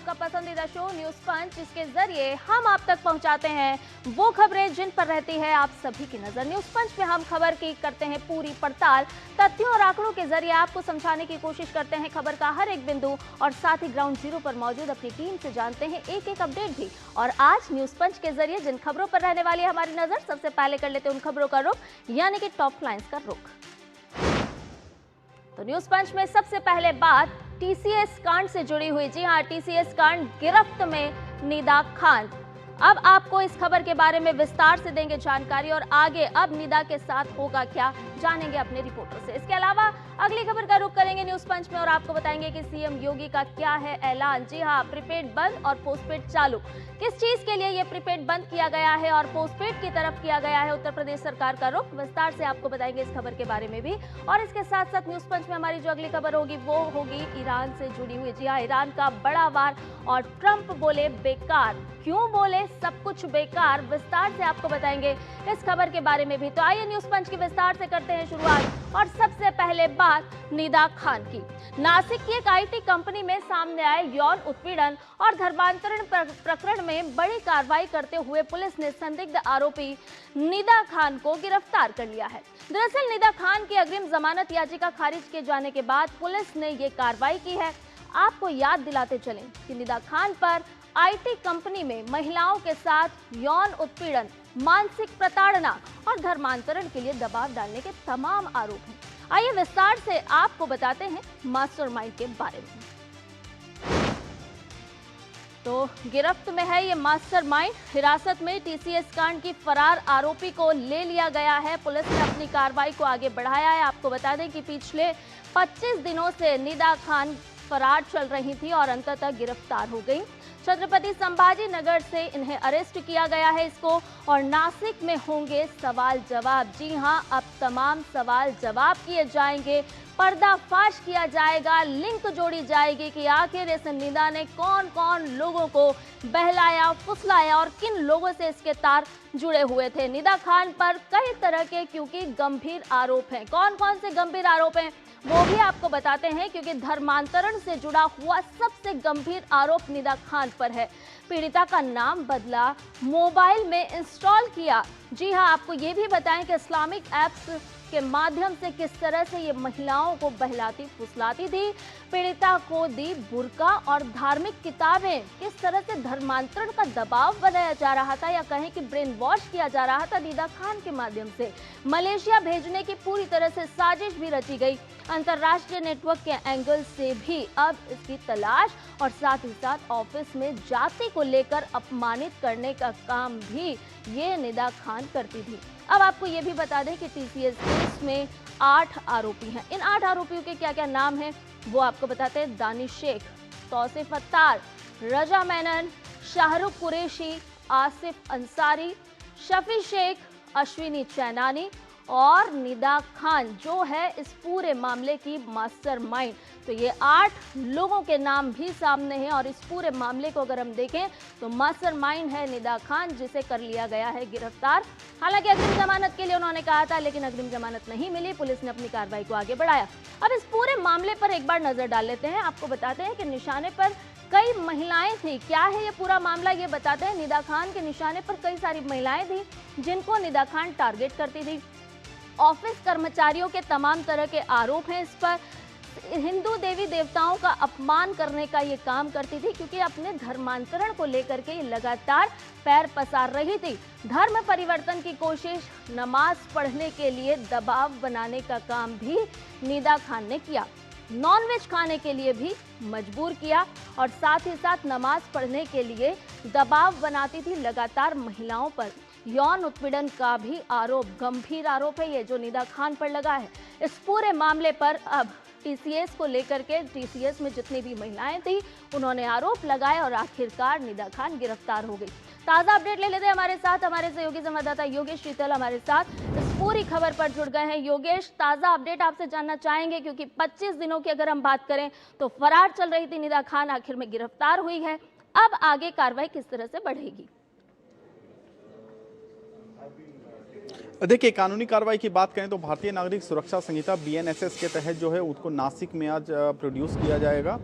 आपका पसंदीदा show news पंच, जिसके जरिए हम आप तक पहुंचाते हैं वो खबरें जिन पर रहती है आप सभी की नजर। न्यूज पंच में हम खबर की करते हैं पूरी पड़ताल, तथ्यों और आंकड़ों के जरिए आपको समझाने की कोशिश करते हैं खबर का हर एक बिंदु, और साथ ही ग्राउंड जीरो पर मौजूद अपनी टीम से जानते हैं एक एक अपडेट भी। और आज न्यूज पंच के जरिए जिन खबरों पर रहने वाली है हमारी नजर, सबसे पहले कर लेते हैं उन खबरों का रुख, यानी कि टॉप लाइंस का रुख। तो न्यूज पंच में सबसे पहले बात टीसीएस कांड से जुड़ी हुई। जी हां, टीसीएस कांड, गिरफ्त में निदा खान। अब आपको इस खबर के बारे में विस्तार से देंगे जानकारी, और आगे अब निदा के साथ होगा क्या जानेंगे अपने रिपोर्टर से। इसके अलावा अगली खबर का रुख करेंगे न्यूज पंच में और आपको बताएंगे कि सीएम योगी का क्या है ऐलान। जी हां, प्रीपेड बंद और पोस्टपेड चालू। किस चीज के लिए ये प्रीपेड बंद किया गया है और पोस्टपेड की तरफ किया गया है उत्तर प्रदेश सरकार का रुख, विस्तार से आपको बताएंगे इस खबर के बारे में भी। और इसके साथ साथ न्यूज पंच में हमारी जो अगली खबर होगी वो होगी ईरान से जुड़ी हुई। जी हां, ईरान का बड़ा वार और ट्रंप बोले बेकार। क्यों बोले सब कुछ बेकार, विस्तार से आपको बताएंगे इस खबर के बारे में भी। तो आइए न्यूज पंच की विस्तार से करते हैं शुरुआत, और सबसे पहले बात निदा खान की। नासिक की एक आईटी कंपनी में सामने आए यौन उत्पीड़न और धर्मांतरण प्रकरण में बड़ी कार्रवाई करते हुए पुलिस ने संदिग्ध आरोपी निदा खान को गिरफ्तार कर लिया है। दरअसल निदा खान की अग्रिम जमानत याचिका खारिज किए जाने के बाद पुलिस ने ये कार्रवाई की है। आपको याद दिलाते चलें कि निदा खान पर आईटी कंपनी में महिलाओं के साथ यौन उत्पीड़न, मानसिक प्रताड़ना और धर्मांतरण के लिए दबाव डालने के तमाम आरोप हैं। आइए विस्तार से आपको बताते हैं मास्टरमाइंड के बारे में। तो गिरफ्त में है ये मास्टरमाइंड। हिरासत में टीसीएस कांड की फरार आरोपी को ले लिया गया है। पुलिस ने अपनी कार्रवाई को आगे बढ़ाया है। आपको बता दें कि पिछले 25 दिनों से निदा खान फरार चल रही थी और अंततः गिरफ्तार हो गई। छत्रपति संभाजी नगर से इन्हें अरेस्ट किया गया है इसको, और नासिक में होंगे सवाल जवाब। जी हां, अब तमाम सवाल जवाब किए जाएंगे, पर्दाफाश किया जाएगा, लिंक जोड़ी जाएगी कि आखिर इस निदा ने कौन कौन लोगों को बहलाया, फुसलाया और किन लोगों से इसके तार जुड़े हुए थे। निदा खान पर कई तरह के क्योंकि गंभीर आरोप हैं। कौन कौन से गंभीर आरोप हैं वो भी आपको बताते हैं, क्योंकि धर्मांतरण से जुड़ा हुआ सबसे गंभीर आरोप निदा खान पर है। पीड़िता का नाम बदला, मोबाइल में इंस्टॉल किया। जी हां, आपको ये भी बताएं कि इस्लामिक ऐप्स के माध्यम से किस तरह से ये महिलाओं को बहलाती फुसलाती थी। पीड़िता को दी बुर्का और धार्मिक किताबें। किस तरह से धर्मांतरण का दबाव बनाया जा रहा था, या कहें कि ब्रेन वॉश किया जा रहा था निदा खान के माध्यम से। मलेशिया भेजने की पूरी तरह से साजिश भी रची गई। अंतर्राष्ट्रीय नेटवर्क के एंगल से भी अब इसकी तलाश, और साथ ही साथ ऑफिस में जाति को लेकर अपमानित करने का काम भी ये निदा खान करती थी। अब आपको ये भी बता दें कि टीसीएस केस में 8 आरोपी हैं। इन 8 आरोपियों के क्या क्या नाम हैं वो आपको बताते हैं। दानिश शेख, तौसीफ अत्तार, रजा मेनन, शाहरुख कुरैशी, आसिफ अंसारी, शफी शेख, अश्विनी चैनानी और निदा खान जो है इस पूरे मामले की मास्टरमाइंड। तो ये 8 लोगों के नाम भी सामने हैं, और इस पूरे मामले को अगर हम देखें तो मास्टरमाइंड है निदा खान, जिसे कर लिया गया है गिरफ्तार। हालांकि अग्रिम जमानत के लिए उन्होंने कहा था, लेकिन अग्रिम जमानत नहीं मिली। पुलिस ने अपनी कार्रवाई को आगे बढ़ाया। अब इस पूरे मामले पर एक बार नजर डाल लेते हैं। आपको बताते हैं कि निशाने पर कई महिलाएं थी। क्या है ये पूरा मामला, ये बताते हैं। निदा खान के निशाने पर कई सारी महिलाएं थी जिनको निदा खान टारगेट करती थी। ऑफिस कर्मचारियों के तमाम तरह के आरोप हैं इस पर। हिंदू देवी देवताओं का अपमान करने का ये काम करती थी, क्योंकि अपने धर्मांतरण को लेकर के ये लगातार पैर पसार रही थी। धर्म परिवर्तन की कोशिश, नमाज पढ़ने के लिए दबाव बनाने का काम भी निदा खान ने किया। नॉनवेज खाने के लिए भी मजबूर किया, और साथ ही साथ नमाज पढ़ने के लिए दबाव बनाती थी लगातार महिलाओं पर। यौन उत्पीड़न का भी आरोप, गंभीर आरोप है ये जो निदा खान पर लगा है। इस पूरे मामले पर अब टीसीएस को लेकर के टीसीएस में जितनी भी महिलाएं थी उन्होंने आरोप लगाए, और आखिरकार निदा खान गिरफ्तार हो गई। ताजा अपडेट ले लेते हैं हमारे साथ हमारे सहयोगी संवाददाता योगेश शीतल हमारे साथ इस पूरी खबर पर जुड़ गए हैं। योगेश, ताजा अपडेट आपसे जानना चाहेंगे, क्योंकि 25 दिनों की अगर हम बात करें तो फरार चल रही थी निदा खान, आखिर में गिरफ्तार हुई है। अब आगे कार्रवाई किस तरह से बढ़ेगी? देखिए, कानूनी कार्रवाई की बात करें तो भारतीय नागरिक सुरक्षा संहिता BNSS के तहत जो है उसको नासिक में आज प्रोड्यूस किया जाएगा।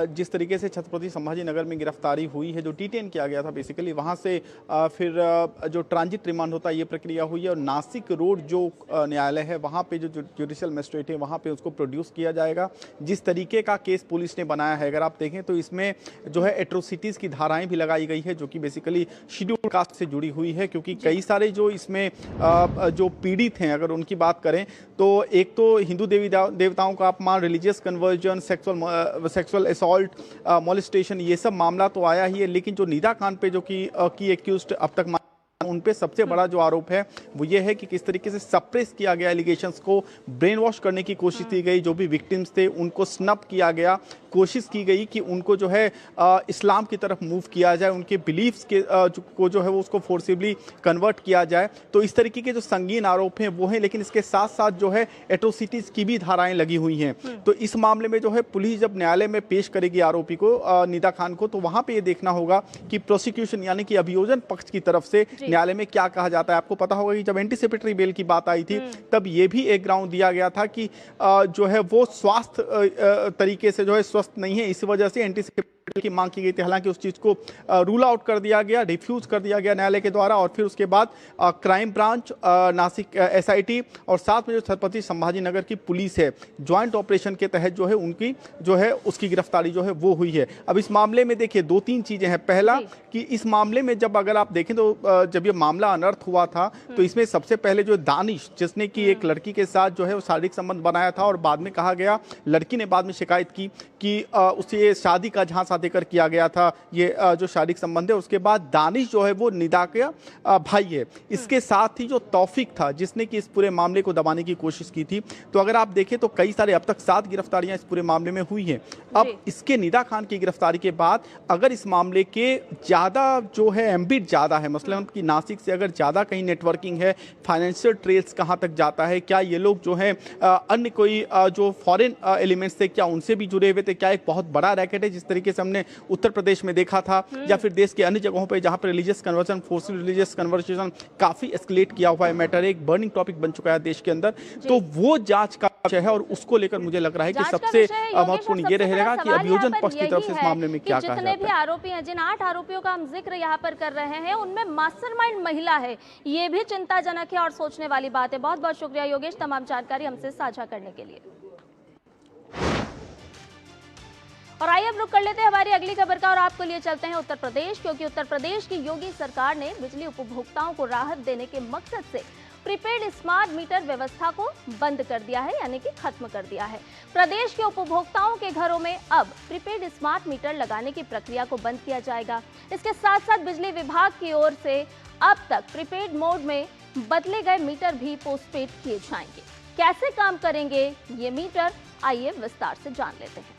जिस तरीके से छत्रपति संभाजी नगर में गिरफ्तारी हुई है, जो डिटेन किया गया था बेसिकली, वहां से फिर जो ट्रांजिट रिमांड होता है ये प्रक्रिया हुई है, और नासिक रोड जो न्यायालय है वहाँ पे जो जुडिशियल मजिस्ट्रेट है वहाँ पे उसको प्रोड्यूस किया जाएगा। जिस तरीके का केस पुलिस ने बनाया है, अगर आप देखें तो इसमें जो है एट्रोसिटीज़ की धाराएँ भी लगाई गई है, जो कि बेसिकली शेड्यूल कास्ट से जुड़ी हुई है, क्योंकि कई सारे जो इसमें जो पीड़ित हैं, अगर उनकी बात करें तो एक तो हिंदू देवी देवताओं का अपमान, religious conversion, sexual assault, molestation, ये सब मामला तो आया ही है, लेकिन जो निदा खान पे जो की एक्यूज्ड अब तक उन पे सबसे बड़ा जो आरोप है वो ये है कि किस तरीके से सप्रेस किया गया, एलिगेशंस को ब्रेन वॉश करने की कोशिश की गई, जो भी विक्टिम्स थे उनको स्नप किया गया, कोशिश की गई कि उनको जो है इस्लाम की तरफ मूव किया जाए, उनके बिलीफ्स के को जो है वो उसको फोर्सिबली कन्वर्ट किया जाए। तो इस तरीके के जो संगीन आरोप हैं वो हैं, लेकिन इसके साथ साथ जो है एट्रोसिटीज़ की भी धाराएं लगी हुई हैं। तो इस मामले में जो है पुलिस जब न्यायालय में पेश करेगी आरोपी को, निदा खान को, तो वहाँ पर ये देखना होगा कि प्रोसिक्यूशन यानी कि अभियोजन पक्ष की तरफ से न्यायालय में क्या कहा जाता है। आपको पता होगा कि जब एंटीसिपेटरी बेल की बात आई थी तब ये भी एक ग्राउंड दिया गया था कि जो है वो स्वास्थ्य तरीके से जो है स्वस्थ नहीं है, इस वजह से एंटीसिपेटरी की मांग की गई थी। हालांकि उस चीज को रूल आउट कर दिया गया, रिफ्यूज कर दिया गया न्यायालय के द्वारा, और फिर उसके बाद क्राइम ब्रांच, नासिक SIT और साथ में जो छत्रपति संभाजी नगर की पुलिस है, ज्वाइंट ऑपरेशन के तहत जो है उनकी जो है उसकी गिरफ्तारी जो है वो हुई है। अब इस मामले में देखिए 2-3 चीजें हैं। पहला कि इस मामले में जब अगर आप देखें तो जब ये मामला अनर्थ हुआ था तो इसमें सबसे पहले जो दानिश, जिसने कि एक लड़की के साथ जो है वो शारीरिक संबंध बनाया था, और बाद में कहा गया, लड़की ने बाद में शिकायत की कि उसे शादी का झांसा देकर किया गया था ये जो शारीरिक संबंध है। उसके बाद दानिश जो है वो निदा का भाई है। इसके साथ ही जो तौफीक था, जिसने कि इस पूरे मामले को दबाने की कोशिश की थी। तो अगर आप देखें तो कई सारे अब तक 7 गिरफ्तारियां इस पूरे मामले में हुई हैं। अब इसके निदा खान की गिरफ्तारी के बाद अगर इस मामले के ज्यादा जो है एम्बिट ज्यादा है, मसलन कि नासिक से अगर ज्यादा कहीं नेटवर्किंग है, फाइनेंशियल ट्रेल्स कहां तक जाता है, क्या ये लोग जो है अन्य कोई जो फॉरेन एलिमेंट्स थे क्या उनसे भी जुड़े हुए थे, क्या एक बहुत बड़ा रैकेट है जिस तरीके से हमने उत्तर प्रदेश में देखा था, या फिर देश के अन्य जगहों पे जहां पर religious conversion, forcible religious conversation काफी एस्केलेट किया हुआ है, मैटर एक बर्निंग टॉपिक बन चुका है देश के अंदर। तो वो जांच का विषय है, और उसको लेकर मुझे लग रहा है कि सबसे महत्वपूर्ण ये रहेगा कि अभियोजन पक्ष की तरफ से इस मामले में क्या कहा जाता है। जितने भी आरोपी हैं, जिन 8 आरोपियों का हम जिक्र यहाँ पर कर रहे हैं, उनमें मास्टरमाइंड महिला है, ये भी चिंताजनक है और सोचने वाली बात है। बहुत बहुत शुक्रिया योगेश तमाम जानकारी हमसे साझा करने के लिए। और आइए अब रुक कर लेते हैं हमारी अगली खबर का, और आपको लिए चलते हैं उत्तर प्रदेश, क्योंकि उत्तर प्रदेश की योगी सरकार ने बिजली उपभोक्ताओं को राहत देने के मकसद से प्रीपेड स्मार्ट मीटर व्यवस्था को बंद कर दिया है, यानी कि खत्म कर दिया है। प्रदेश के उपभोक्ताओं के घरों में अब प्रीपेड स्मार्ट मीटर लगाने की प्रक्रिया को बंद किया जाएगा। इसके साथ साथ बिजली विभाग की ओर से अब तक प्रीपेड मोड में बदले गए मीटर भी पोस्टपेड किए जाएंगे। कैसे काम करेंगे ये मीटर, आइए विस्तार से जान लेते हैं।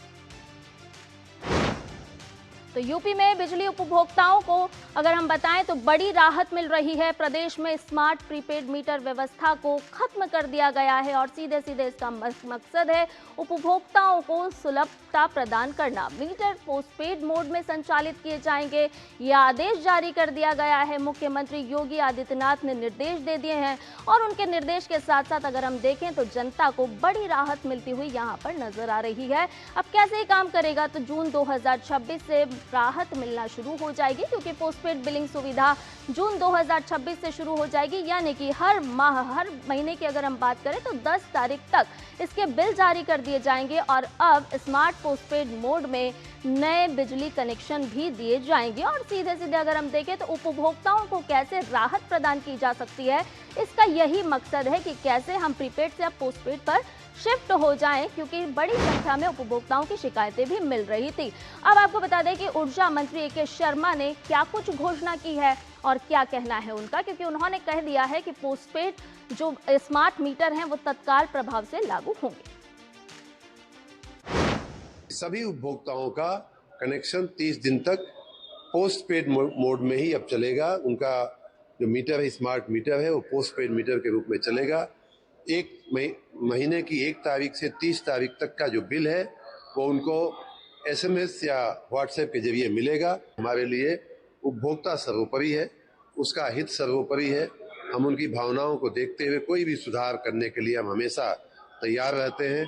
तो यूपी में बिजली उपभोक्ताओं को अगर हम बताएं तो बड़ी राहत मिल रही है। प्रदेश में स्मार्ट प्रीपेड मीटर व्यवस्था को खत्म कर दिया गया है, और सीधे सीधे इसका मकसद है उपभोक्ताओं को सुलभता प्रदान करना। मीटर पोस्टपेड मोड में संचालित किए जाएंगे, यह आदेश जारी कर दिया गया है। मुख्यमंत्री योगी आदित्यनाथ ने निर्देश दे दिए हैं, और उनके निर्देश के साथ साथ अगर हम देखें तो जनता को बड़ी राहत मिलती हुई यहाँ पर नजर आ रही है। अब कैसे ही काम करेगा, तो जून 2026 से राहत मिलना शुरू हो जाएगी, क्योंकि पोस्टपेड बिलिंग सुविधा जून 2026 से शुरू हो जाएगी, यानी कि हर माह, हर महीने की अगर हम बात करें तो 10 तारीख तक इसके बिल जारी कर दिए जाएंगे। और अब स्मार्ट पोस्टपेड मोड में नए बिजली कनेक्शन भी दिए जाएंगे। और सीधे सीधे अगर हम देखें तो उपभोक्ताओं को कैसे राहत प्रदान की जा सकती है, इसका यही मकसद है कि कैसे हम प्रीपेड से अब पोस्टपेड पर शिफ्ट हो जाएं, क्योंकि बड़ी संख्या में उपभोक्ताओं की शिकायतें भी मिल रही थी। अब आपको बता दें कि ऊर्जा मंत्री AK शर्मा ने क्या कुछ घोषणा की है और क्या कहना है उनका, क्योंकि उन्होंने कह दिया है कि पोस्टपेड जो स्मार्ट मीटर हैं वो तत्काल प्रभाव से लागू होंगे। सभी उपभोक्ताओं का कनेक्शन 30 दिन तक पोस्टपेड मोड में ही अब चलेगा। उनका जो मीटर है, स्मार्ट मीटर है, वो पोस्टपेड मीटर के रूप में चलेगा। एक महीने की 1 तारीख से 30 तारीख तक का जो बिल है वो उनको SMS या WhatsApp के जरिए मिलेगा। हमारे लिए उपभोक्ता सर्वोपरि है, उसका हित सर्वोपरि है। हम उनकी भावनाओं को देखते हुए कोई भी सुधार करने के लिए हम हमेशा तैयार रहते हैं।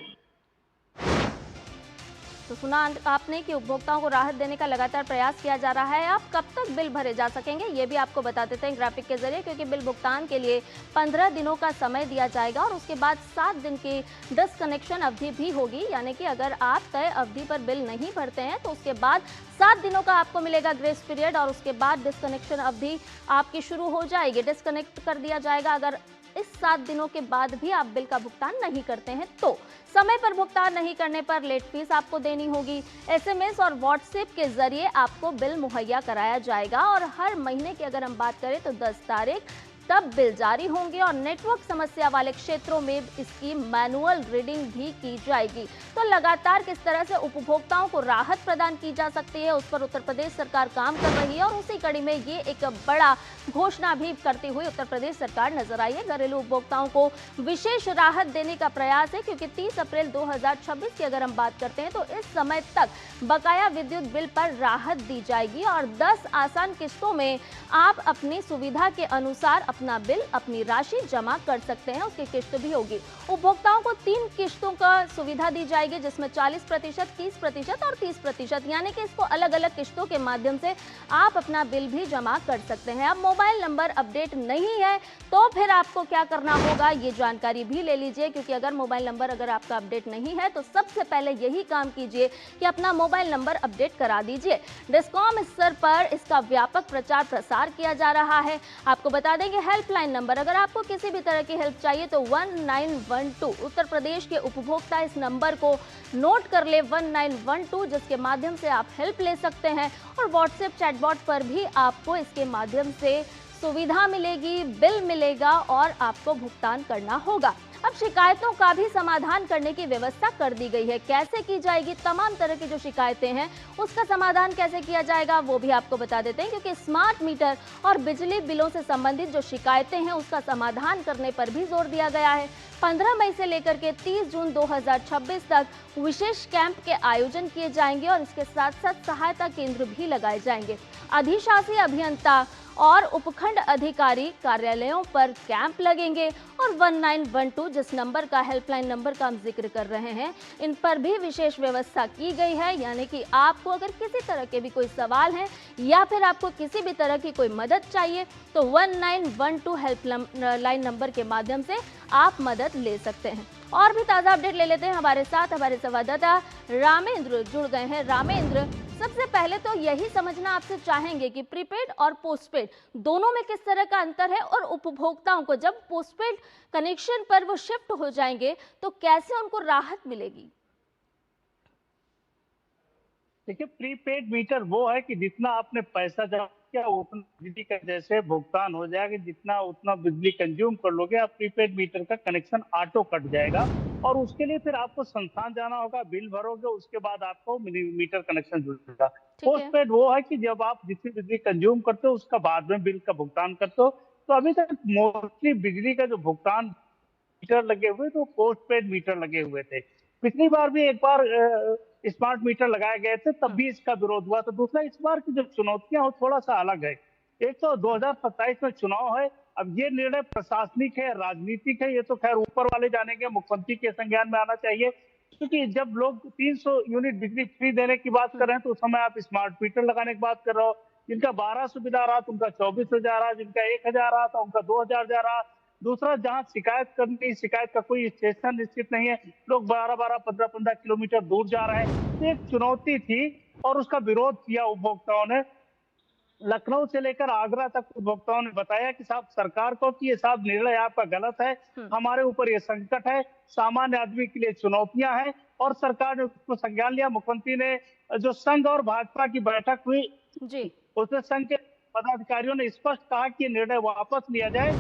तो सुना आपने कि उपभोक्ताओं को राहत देने का लगातार प्रयास किया जा रहा है। आप कब तक बिल भरे जा सकेंगे ये भी आपको बता देते हैं ग्राफिक के जरिए, क्योंकि बिल भुगतान के लिए 15 दिनों का समय दिया जाएगा और उसके बाद 7 दिन की डिस्कनेक्शन अवधि भी होगी। यानी कि अगर आप तय अवधि पर बिल नहीं भरते हैं तो उसके बाद 7 दिनों का आपको मिलेगा ग्रेस पीरियड और उसके बाद डिस्कनेक्शन अवधि आपकी शुरू हो जाएगी। डिस्कनेक्ट कर दिया जाएगा अगर इस 7 दिनों के बाद भी आप बिल का भुगतान नहीं करते हैं तो। समय पर भुगतान नहीं करने पर लेट फीस आपको देनी होगी। एसएमएस और व्हाट्सएप के जरिए आपको बिल मुहैया कराया जाएगा और हर महीने की अगर हम बात करें तो 10 तारीख तब बिल जारी होंगे और नेटवर्क समस्या वाले क्षेत्रों में इसकी मैनुअल रीडिंग भी की जाएगी। तो लगातार किस तरह से उपभोक्ताओं को राहत प्रदान की जा सकती है उस पर उत्तर प्रदेश सरकार काम कर रही है और उसी कड़ी में ये एक बड़ा घोषणा भी करती हुई उत्तर प्रदेश सरकार नजर आई है। घरेलू उपभोक्ताओं को विशेष राहत देने का प्रयास है, क्योंकि 30 अप्रैल 2026 की अगर हम बात करते हैं तो इस समय तक बकाया विद्युत बिल पर राहत दी जाएगी और 10 आसान किस्तों में आप अपनी सुविधा के अनुसार अपना बिल अपनी राशि जमा कर सकते हैं। उसकी किस्त भी होगी। उपभोक्ताओं को 3 किस्तों का सुविधा दी जाएगी, जिसमें 40%, 30% और 30%, यानी कि इसको अलग अलग किस्तों के माध्यम से आप अपना बिल भी जमा कर सकते हैं। अब मोबाइल नंबर अपडेट नहीं है तो फिर आपको क्या करना होगा ये जानकारी भी ले लीजिए, क्योंकि अगर मोबाइल नंबर अगर आपका अपडेट नहीं है तो सबसे पहले यही काम कीजिए कि अपना मोबाइल नंबर अपडेट करा दीजिए। डिस्कॉम स्तर पर इसका व्यापक प्रचार प्रसार किया जा रहा है। आपको बता देंगे हेल्पलाइन नंबर, अगर आपको किसी भी तरह की हेल्प चाहिए तो 1912 उत्तर प्रदेश के उपभोक्ता इस नंबर को नोट कर ले, 1912, जिसके माध्यम से आप हेल्प ले सकते हैं और व्हाट्सएप चैटबॉट पर भी आपको इसके माध्यम से सुविधा मिलेगी, बिल मिलेगा और आपको भुगतान करना होगा। अब शिकायतों का भी समाधान करने की व्यवस्था कर दी गई है। कैसे की जाएगी? तमाम तरह की जो शिकायतें हैं उसका समाधान कैसे किया जाएगा वो भी आपको बता देते हैं, क्योंकि स्मार्ट मीटर और बिजली बिलों से संबंधित जो शिकायतें हैं उसका समाधान करने पर भी जोर दिया गया है। 15 मई से लेकर के 30 जून 2026 तक विशेष कैंप के आयोजन किए जाएंगे और इसके साथ साथ सहायता केंद्र भी लगाए जाएंगे। अधिशासी अभियंता और उपखंड अधिकारी कार्यालयों पर कैंप लगेंगे और 1912 जिस नंबर का हेल्पलाइन नंबर का हम जिक्र कर रहे हैं इन पर भी विशेष व्यवस्था की गई है। यानी कि आपको अगर किसी तरह के भी कोई सवाल हैं या फिर आपको किसी भी तरह की कोई मदद चाहिए तो 1912 हेल्पलाइन नंबर के माध्यम से आप मदद ले सकते हैं। और भी ताज़ा अपडेट ले लेते हैं। हमारे साथ हमारे संवाददाता रामेंद्र जुड़ गए हैं। रामेंद्र, सबसे पहले तो यही समझना आपसे चाहेंगे कि प्रीपेड और पोस्टपेड दोनों में किस तरह का अंतर है और उपभोक्ताओं को जब पोस्टपेड कनेक्शन पर वो शिफ्ट हो जाएंगे तो कैसे उनको राहत मिलेगी? देखिए, प्रीपेड मीटर वो है कि जितना आपने पैसा जमा किया उतना बिजली का जैसे भुगतान हो जाएगा, जितना उतना बिजली कंज्यूम कर लोगे आप प्रीपेड मीटर का कनेक्शन ऑटो कट जाएगा और उसके लिए फिर आपको संस्थान जाना होगा, बिल भरोगे, उसके बाद आपको मीटर कनेक्शन जुड़ेगा। पोस्टपेड वो है कि जब आप जितनी बिजली कंज्यूम करते हो उसका बाद में बिल का भुगतान करते हो। तो अभी तक मोस्टली बिजली का जो भुगतान मीटर लगे हुए तो पोस्टपेड मीटर लगे हुए थे। पिछली बार भी एक बार स्मार्ट मीटर लगाए गए थे, तब भी इसका विरोध हुआ। तो दूसरा, इस बार की जो चुनौतियां हो थोड़ा सा अलग है। एक तो 2027 में चुनाव है। अब ये निर्णय प्रशासनिक है, राजनीतिक है, ये तो खैर ऊपर वाले जानेंगे, मुख्यमंत्री के संज्ञान में आना चाहिए। क्योंकि जब लोग 300 यूनिट बिजली फ्री देने की बात कर रहे हैं तो उस समय आप स्मार्ट मीटर लगाने की बात कर रहे हो। जिनका 1200 बिल आ रहा था उनका 24,000 रहा, जिनका 1000 रहा था उनका 2000 जा रहा। दूसरा, जहां शिकायत करनी, शिकायत का कोई स्टेशन निश्चित नहीं है, लोग 12-12, 15-15 किलोमीटर दूर जा रहे हैं। तो एक चुनौती थी और उसका विरोध किया उपभोक्ताओं ने। लखनऊ से लेकर आगरा तक उपभोक्ताओं ने बताया कि साहब सरकार को कि ये साहब निर्णय आपका गलत है, हमारे ऊपर ये संकट है, सामान्य आदमी के लिए चुनौतियां हैं और सरकार ने उसको संज्ञान लिया। मुख्यमंत्री ने जो संघ और भाजपा की बैठक हुई जी, उसमें संघ के पदाधिकारियों ने स्पष्ट कहा कि ये निर्णय वापस लिया जाए।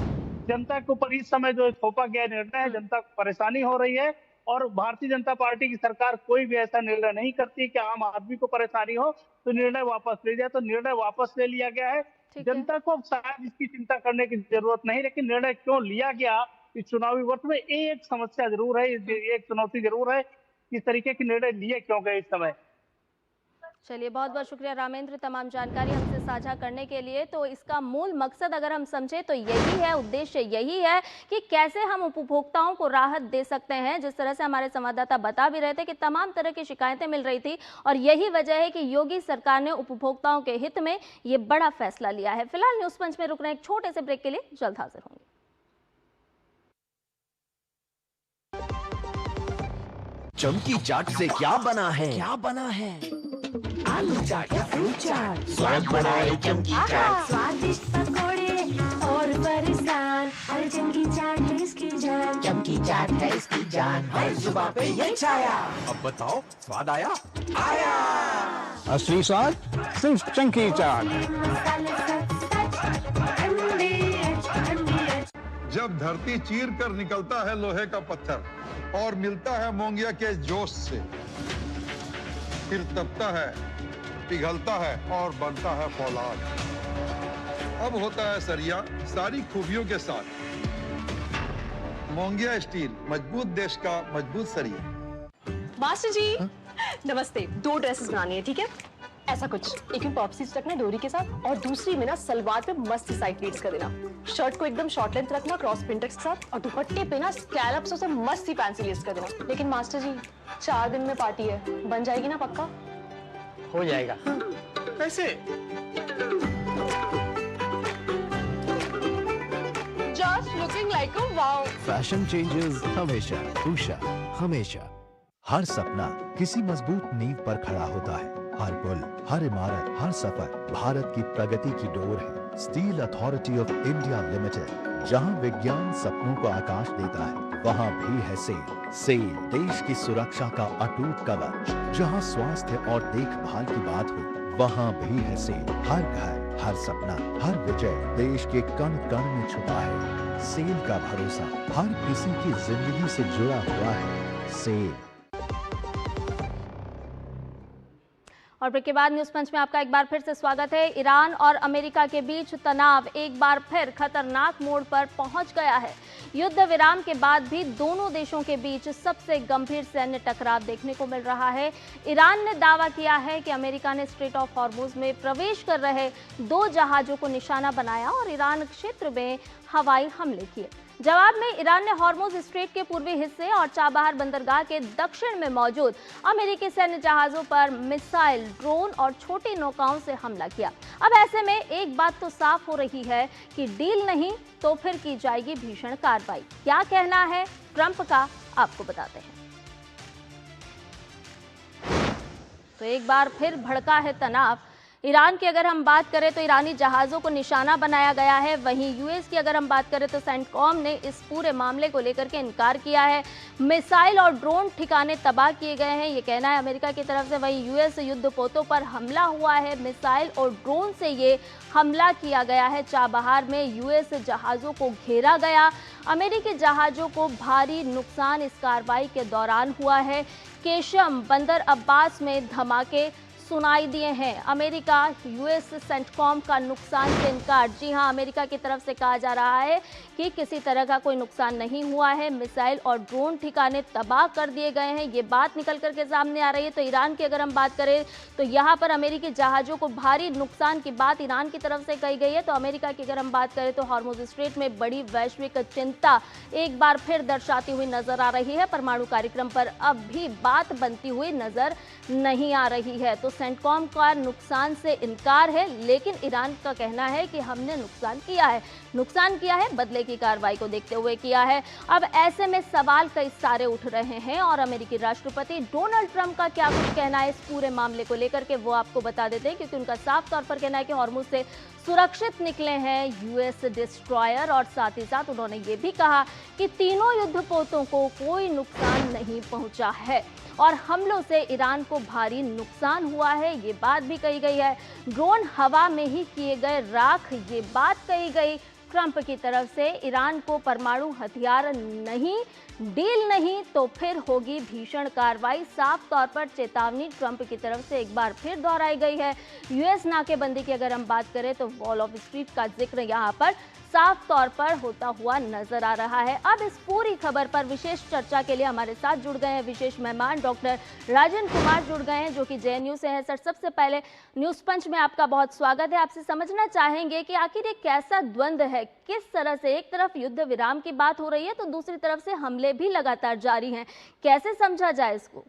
जनता के ऊपर इस समय जो थोपा गया निर्णय है, जनता को परेशानी हो रही है और भारतीय जनता पार्टी की सरकार कोई भी ऐसा निर्णय नहीं करती कि आम आदमी को परेशानी हो तो निर्णय वापस ले जाए। तो निर्णय वापस ले लिया गया है। जनता को शायद इसकी चिंता करने की जरूरत नहीं, लेकिन निर्णय क्यों लिया गया इस चुनावी वर्ष में, एक समस्या जरूर है, एक चुनौती जरूर है, इस तरीके के निर्णय लिए क्यों गए इस समय। चलिए, बहुत बहुत शुक्रिया रामेंद्र तमाम जानकारी हमसे साझा करने के लिए। तो इसका मूल मकसद अगर हम समझे तो यही है, उद्देश्य यही है कि कैसे हम उपभोक्ताओं को राहत दे सकते हैं। जिस तरह से हमारे संवाददाता बता भी रहे थे कि तमाम तरह की शिकायतें मिल रही थी और यही वजह है कि योगी सरकार ने उपभोक्ताओं के हित में ये बड़ा फैसला लिया है। फिलहाल न्यूज पंच में रुक रहे हैं एक छोटे से ब्रेक के लिए, जल्द हाजिर होंगे। चमकी चाट से क्या बना है? आलू चाट या फ्रूट चाट, स्वाद बढ़ाए चमकी चाट। स्वादिष्ट पकोड़े और परेशान, अरे चमकी चाट है इसकी जान, चमकी चाट है इसकी जान, हर जुबां पे ये छाया। अब बताओ स्वाद आया? आया। असली स्वाद सिर्फ चमकी चाट। मसाले सच MDH। जब धरती चीर कर निकलता है लोहे का पत्थर और मिलता है मोंगिया के जोश से, फिर तपता है, पिघलता है और बनता है फौलाद। अब होता है सरिया सारी खूबियों के साथ। मोंगिया स्टील, मजबूत देश का मजबूत सरिया। मास्टर जी नमस्ते। 2 ड्रेसेस बनानी है, ठीक है? ऐसा कुछ, एक में पॉप्सीज रखना डोरी के साथ और दूसरी में ना सलवार पे मस्त साइड प्लीट्स कर देना। शर्ट को एकदम शॉर्ट लेंथ रखना क्रॉस प्रिंटेक्स के साथ और दुपट्टे पे ना स्कैलप्स से मस्त सी फैंसी लेस कर देना। लेकिन मास्टर जी 4 दिन में पार्टी है, बन जाएगी ना पक्का? हो जाएगा। कैसे? Just looking like a wow. Fashion changes हमेशा, उषा हमेशा। हर सपना किसी मजबूत नींव पर खड़ा होता है। हर पुल, हर इमारत, हर सफर भारत की प्रगति की डोर है। Steel authority of India limited, जहां विज्ञान सपनों को आकाश देता है, वहां भी है सेल। सेल देश की सुरक्षा का अटूट कवच। जहां स्वास्थ्य और देखभाल की बात हो, वहां भी है सेल। हर घर, हर सपना, हर विजय देश के कण कण में छुपा है। सेल का भरोसा हर किसी की जिंदगी से जुड़ा हुआ है। सेल। और ब्रेक के बाद न्यूज पंच में आपका एक बार फिर से स्वागत है। ईरान और अमेरिका के बीच तनाव एक बार फिर खतरनाक मोड़ पर पहुंच गया है। युद्ध विराम के बाद भी दोनों देशों के बीच सबसे गंभीर सैन्य टकराव देखने को मिल रहा है। ईरान ने दावा किया है कि अमेरिका ने स्ट्रेट ऑफ हॉर्मुज में प्रवेश कर रहे 2 जहाजों को निशाना बनाया और ईरान क्षेत्र में हवाई हमले किए। जवाब में ईरान ने हॉर्मुज स्ट्रेट के पूर्वी हिस्से और चाबहार बंदरगाह के दक्षिण में मौजूद अमेरिकी सैन्य जहाजों पर मिसाइल, ड्रोन और छोटी नौकाओं से हमला किया। अब ऐसे में एक बात तो साफ हो रही है कि डील नहीं तो फिर की जाएगी भीषण कार्रवाई। क्या कहना है ट्रंप का, आपको बताते हैं। तो एक बार फिर भड़का है तनाव। ईरान की अगर हम बात करें तो ईरानी जहाज़ों को निशाना बनाया गया है। वहीं यूएस की अगर हम बात करें तो सेंटकॉम ने इस पूरे मामले को लेकर के इनकार किया है। मिसाइल और ड्रोन ठिकाने तबाह किए गए हैं, ये कहना है अमेरिका की तरफ से। वहीं यूएस युद्धपोतों पर हमला हुआ है, मिसाइल और ड्रोन से ये हमला किया गया है। चाबहार में यूएस जहाज़ों को घेरा गया। अमेरिकी जहाज़ों को भारी नुकसान इस कार्रवाई के दौरान हुआ है। केशम, बंदर अब्बास में धमाके सुनाई दिए हैं। अमेरिका यूएस सेंटकॉम का नुकसान से इनकार। जी हां, अमेरिका की तरफ से कहा जा रहा है कि किसी तरह का कोई नुकसान नहीं हुआ है। मिसाइल और ड्रोन ठिकाने तबाह कर दिए गए हैं, ये बात निकल करके सामने आ रही है। तो ईरान की अगर हम बात करें तो यहाँ पर अमेरिकी जहाज़ों को भारी नुकसान की बात ईरान की तरफ से कही गई है। तो अमेरिका की अगर हम बात करें तो हॉर्मुज स्ट्रेट में बड़ी वैश्विक चिंता एक बार फिर दर्शाती हुई नजर आ रही है। परमाणु कार्यक्रम पर अब भी बात बनती हुई नजर नहीं आ रही है। तो सेंटकॉम का नुकसान से इनकार है, लेकिन ईरान का कहना है कि हमने नुकसान किया है, बदले की कार्रवाई को देखते हुए किया है। अब ऐसे में सवाल कई सारे उठ रहे हैं और अमेरिकी राष्ट्रपति डोनाल्ड ट्रंप का क्या कुछ कहना है इस पूरे मामले को लेकर के, वो आपको बता देते हैं, क्योंकि उनका साफ तौर पर कहना है कि हॉर्मुज से सुरक्षित निकले हैं यूएस डिस्ट्रॉयर। और साथ ही साथ उन्होंने ये भी कहा कि तीनों युद्धपोतों को कोई नुकसान नहीं पहुंचा है और हमलों से ईरान को भारी नुकसान हुआ है, ये बात भी कही गई है। ड्रोन हवा में ही किए गए राख, ये बात कही गई ट्रंप की तरफ से। ईरान को परमाणु हथियार नहीं, डील नहीं तो फिर होगी भीषण कार्रवाई, साफ तौर पर चेतावनी ट्रंप की तरफ से एक बार फिर दोहराई गई है। यूएस नाकेबंदी की अगर हम बात करें तो वॉल ऑफ स्ट्रीट का जिक्र यहाँ पर साफ तौर पर होता हुआ नजर आ रहा है। अब इस पूरी खबर पर विशेष चर्चा के लिए हमारे साथ जुड़ गए हैं विशेष मेहमान डॉक्टर राजन कुमार जुड़ गए हैं, जो कि जेएनयू से हैं। सर, सबसे पहले न्यूज पंच में आपका बहुत स्वागत है। आपसे समझना चाहेंगे कि आखिर ये कैसा द्वंद्व है, किस तरह से एक तरफ युद्ध विराम की बात हो रही है तो दूसरी तरफ से हमले भी लगातार जारी हैं, कैसे समझा जाए इसको?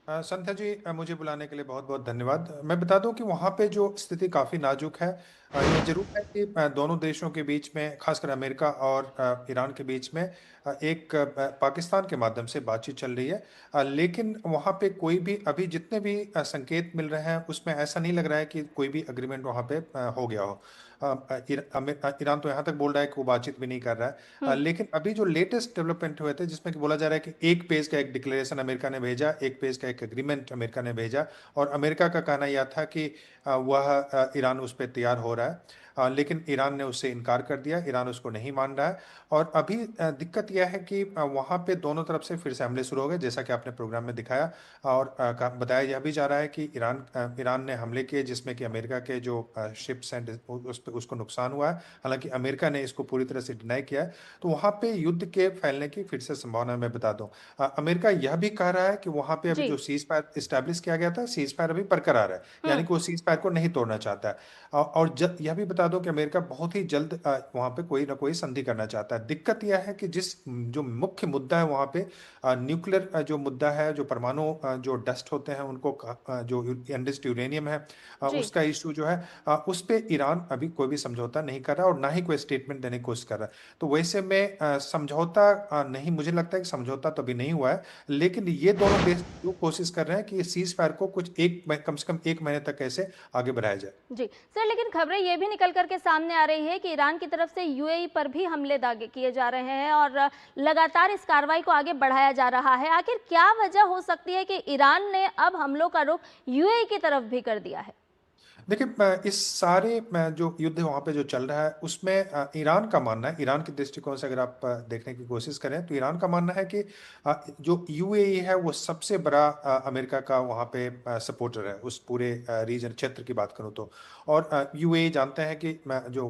संध्या जी, मुझे बुलाने के लिए बहुत बहुत धन्यवाद। मैं बता दूं कि वहाँ पे जो स्थिति काफ़ी नाजुक है। ये जरूर है कि दोनों देशों के बीच में, खासकर अमेरिका और ईरान के बीच में एक पाकिस्तान के माध्यम से बातचीत चल रही है, लेकिन वहाँ पे कोई भी अभी जितने भी संकेत मिल रहे हैं उसमें ऐसा नहीं लग रहा है कि कोई भी अग्रीमेंट वहाँ पे हो गया हो। ईरान तो यहाँ तक बोल रहा है कि वो बातचीत भी नहीं कर रहा है, लेकिन अभी जो लेटेस्ट डेवलपमेंट हुए थे जिसमें कि बोला जा रहा है कि एक पेज का एक डिक्लेरेशन अमेरिका ने भेजा, एक पेज का एक एग्रीमेंट अमेरिका ने भेजा, और अमेरिका का कहना यह था कि वह ईरान उस पर तैयार हो रहा है, लेकिन ईरान ने उससे इनकार कर दिया। ईरान उसको नहीं मान रहा है और अभी दिक्कत यह है कि वहाँ पे दोनों तरफ से फिर से हमले शुरू हो गए, जैसा कि आपने प्रोग्राम में दिखाया, और बताया यह भी जा रहा है कि ईरान ने हमले किए जिसमें कि अमेरिका के जो शिप्स हैं उसको नुकसान हुआ है। हालांकि अमेरिका ने इसको पूरी तरह से डिनाई किया है। तो वहाँ पे युद्ध के फैलने की फिर से संभावना मैं बता दूं। अमेरिका यह भी कह रहा है कि वहाँ पे अभी जो सीज फायर स्टैब्लिश किया गया था, सीज फायर अभी बरकरार है, यानी कि वो सीज फायर को नहीं तोड़ना चाहता है। और यह भी बता दो कि अमेरिका बहुत ही जल्द वहाँ पे कोई ना कोई संधि करना चाहता है। दिक्कत यह है कि जो मुख्य मुद्दा है वहाँ पे न्यूक्लियर जो मुद्दा है, जो परमाणु जो डस्ट होते हैं उनको, जो एनरिच्ड यूरेनियम है उसका इशू जो है, उस पे ईरान अभी कोई भी समझौता नहीं कर रहा और ना ही कोई स्टेटमेंट देने की कोशिश कर रहा है। तो वैसे में समझौता नहीं, मुझे लगता है कि समझौता तो अभी नहीं हुआ है, लेकिन ये दोनों देश जो कोशिश कर रहे हैं कि सीज फायर को कम से कम 1 महीने तक कैसे आगे बढ़ाया जाए। जी सर, लेकिन खबरें ये भी निकल करके सामने आ रही है कि ईरान की तरफ से यूएई पर भी हमले दागे किए जा रहे हैं और लगातार इस कार्रवाई को आगे बढ़ाया जा रहा है। आखिर क्या वजह हो सकती है कि ईरान ने अब हमलों का रुख यूएई की तरफ भी कर दिया है? देखिए, इस सारे जो युद्ध वहाँ पे जो चल रहा है उसमें ईरान का मानना है, ईरान के दृष्टिकोण से अगर आप देखने की कोशिश करें तो ईरान का मानना है कि जो यूएई है वो सबसे बड़ा अमेरिका का वहाँ पे सपोर्टर है उस पूरे रीजन क्षेत्र की बात करूँ तो। और यूएई जानते हैं कि जो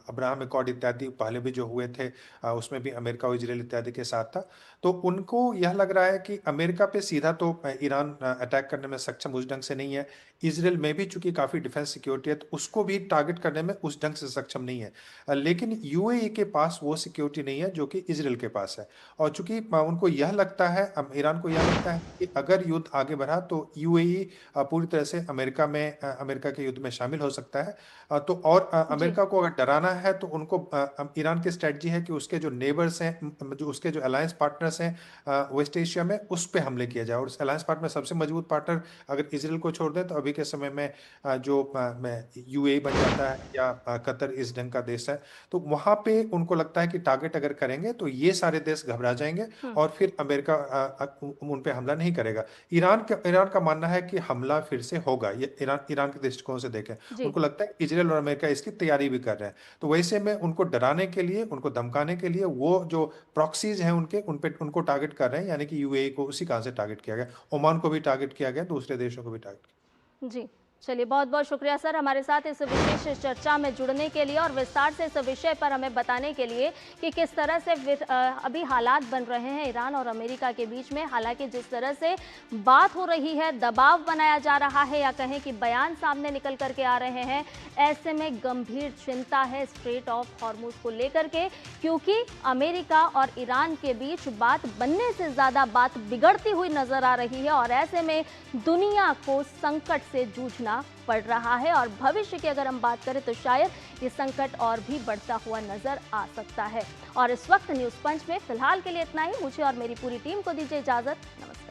अब्राहम अकॉर्ड इत्यादि पहले भी जो हुए थे उसमें भी अमेरिका और इजराइल इत्यादि के साथ था, तो उनको यह लग रहा है कि अमेरिका पे सीधा तो ईरान अटैक करने में सक्षम उस ढंग से नहीं है। इजराइल में भी चूंकि काफ़ी डिफेंस सिक्योरिटी है तो उसको भी टारगेट करने में उस ढंग से सक्षम नहीं है, लेकिन यूएई के पास वो सिक्योरिटी नहीं है जो कि इजराइल के पास है। और चूंकि उनको यह लगता है, ईरान को यह लगता है कि अगर युद्ध आगे बढ़ा तो यूएई पूरी तरह से अमेरिका के युद्ध में शामिल हो सकता है। तो और अमेरिका को अगर डराना है तो उनको, ईरान की स्ट्रेटजी है कि उसके जो नेबर्स हैं, जो उसके जो अलायंस पार्टनर्स हैं वेस्ट एशिया में, उस पर हमले किया जाए। और अलायंस पार्टनर सबसे मजबूत पार्टनर अगर इजराइल को छोड़ दें तो अभी के समय में जो यूएई बन जाता है या कतर इस ढंग का देश है, तो वहां पे उनको लगता है कि टारगेट अगर करेंगे तो ये सारे देश घबरा जाएंगे और फिर अमेरिका उन पे हमला नहीं करेगा। ईरान का मानना है कि हमला फिर से होगा। ये ईरान के दृष्टिकोण से देखें, उनको लगता है इजराइल और अमेरिका इसकी तैयारी भी कर रहे हैं। तो वैसे में उनको डराने के लिए, उनको धमकाने के लिए वो जो प्रॉक्सीज हैं उनको टारगेट कर रहे हैं, यानी कि यूएई को उसी कारण से टारगेट किया गया, ओमान को भी टारगेट किया गया, दूसरे देशों को भी टारगेट किया। जी चलिए, बहुत बहुत शुक्रिया सर हमारे साथ इस विशेष चर्चा में जुड़ने के लिए और विस्तार से इस विषय पर हमें बताने के लिए कि किस तरह से अभी हालात बन रहे हैं ईरान और अमेरिका के बीच में। हालांकि जिस तरह से बात हो रही है, दबाव बनाया जा रहा है या कहें कि बयान सामने निकल करके आ रहे हैं, ऐसे में गंभीर चिंता है स्ट्रेट ऑफ हॉर्मुज को लेकर के, क्योंकि अमेरिका और ईरान के बीच बात बनने से ज़्यादा बात बिगड़ती हुई नजर आ रही है और ऐसे में दुनिया को संकट से जूझना पड़ रहा है। और भविष्य की अगर हम बात करें तो शायद ये संकट और भी बढ़ता हुआ नजर आ सकता है। और इस वक्त न्यूज़ पंच में फिलहाल के लिए इतना ही। मुझे और मेरी पूरी टीम को दीजिए इजाजत। नमस्कार।